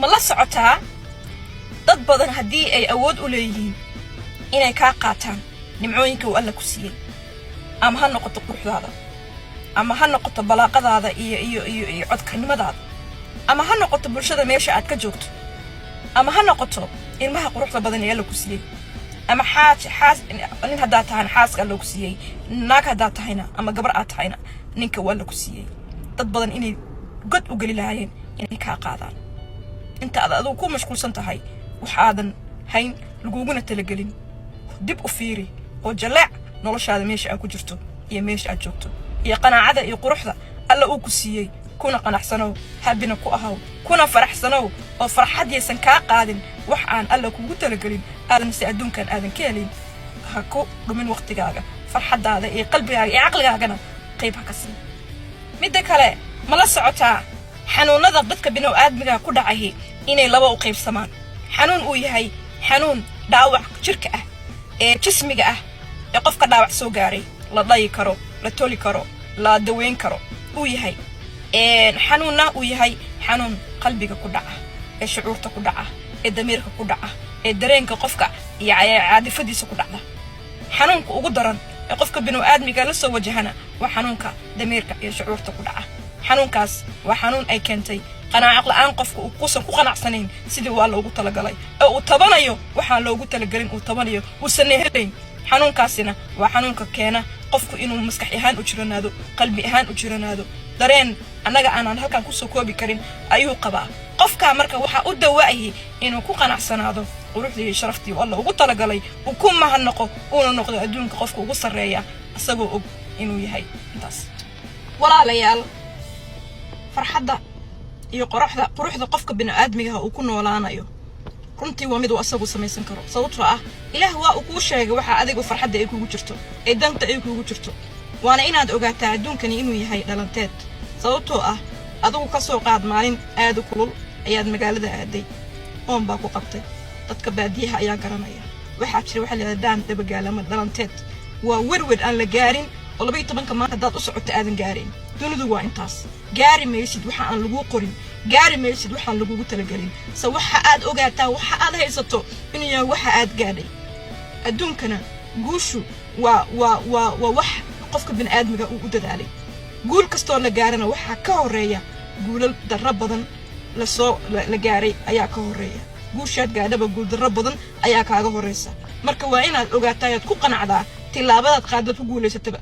ma la socotaa dad badan haddii ay awood u leeyihiin inay kaa qaataan nimcooyinka uu alla ku siiyey ama ha noqoto quruxdaada ama ha noqoto balaaqadaada iyo codkarnimadaada ama ha noqoto bulshada meesha aad ka joogto ama ha noqoto ilmaha quruxda badan ee alla ku siiyey ama nin haddaad tahayna xaaska alla ku siiyey naag haddaad tahayna ama gabar aad tahayna ninka waa alla ku siiyey dad badan inay god u geli lahaayeen inay kaa qaadaan inta aad adigu ku mashquulsan tahay waxaadan hayn laguguna talagelin dib u fiiri oo jaleec noloshaada meesha aad ku jirto iyo meesha aad joogto iyo qanaacada iyo quruxda alla uu ku siiyey kuna qanacsanow habina ku ahaw kuna faraxsanow oo farxadiysan kaa qaadin wax aan alla kugu talagelin aadan si adduunkan aadan ka helin ha ku dhumin waqtigaaga farxadaada iyo qalbigaaga iyo caqligaagana qayb ha ka sii midda kale ma la socotaa xanuunada dadka bini'aadmiga ku dhacay inay laba u qaybsamaan xanuun uu yahay xanuun dhaawac jirka ah ee jismiga ah ee qofka dhaawac soo gaaray la dhayi karo la toli karo la daweyn karo uu yahay xanuunna uu yahay xanuun qalbiga ku dhaca ee shucuurta ku dhaca ee damiirka ku dhaca ee dareenka qofka iyo caadifadiisa ku dhacda xanuunka ugu daran ee qofka bini'aadmiga la soo wajahana waa xanuunka damiirka iyo shucuurta ku dhaca xanuunkaas waa xanuun ay keentay qanaaco la'aan qofka uu kusan ku qanacsanayn sidii waa loogu talagalay oo uu tabanayo waxaan loogu talagalin uu tabanayo uusan helayn xanuunkaasina waa xanuunka keena qofku inuu maskax ahaan u jiranaado qalbi ahaan u jiranaado dareen annaga aanan halkan ku soo koobi karin ayuu qabaa qofka marka waxa u dawaayay inuu ku qanacsanaado quruxdii iyo sharaftii oo Allah ugu talagalay uu ku mahadnaqo uu noqdo adduunka qofka ugu sareeya asagoo og inuu yahay intaas walaalayaal farxadda iyo quruxda qofka bini'aadmiga uu ku noolaanayo runtii waa mid uu asagu samaysan karo sababtoo ah ilaah waa uu ku sheegay waxa adigu farxadda ay kugu jirto ee danta ay kugu jirto waana inaad ogaataa adduunkani inuu yahay dhalanteed sababtoo ah adigu ka soo qaad maalin aad u kulul ayaad magaalada aaday oon baa ku qabtay dadka baadiyaha ayaa garanaya waxa jira waxa la yiraahdaa dabagaalama dhalanteed waa werwed aan la gaarin oo 12 maanta dad u socoto aadan gaarin dunidu waa intaas gaari meeshid waxa aan lagu qorin gaari meeshid waxa lagu talagalin sa waxa aad ogaataa waxa aad haysato inuu yahay waxa aad gaadhay adduunkana guushu waa wax qofka bini'aadmiga uu u dadaalay guul kastoo la gaarana waxa ka horeeya guulal darro badan la gaaray ayaa ka horeeya guushaad gaadhaba guul darro badan ayaa kaaga horeysa marka waa inaad ogaataa aad ku qanacdaa tilaabadaad qaadad ku guuleysataba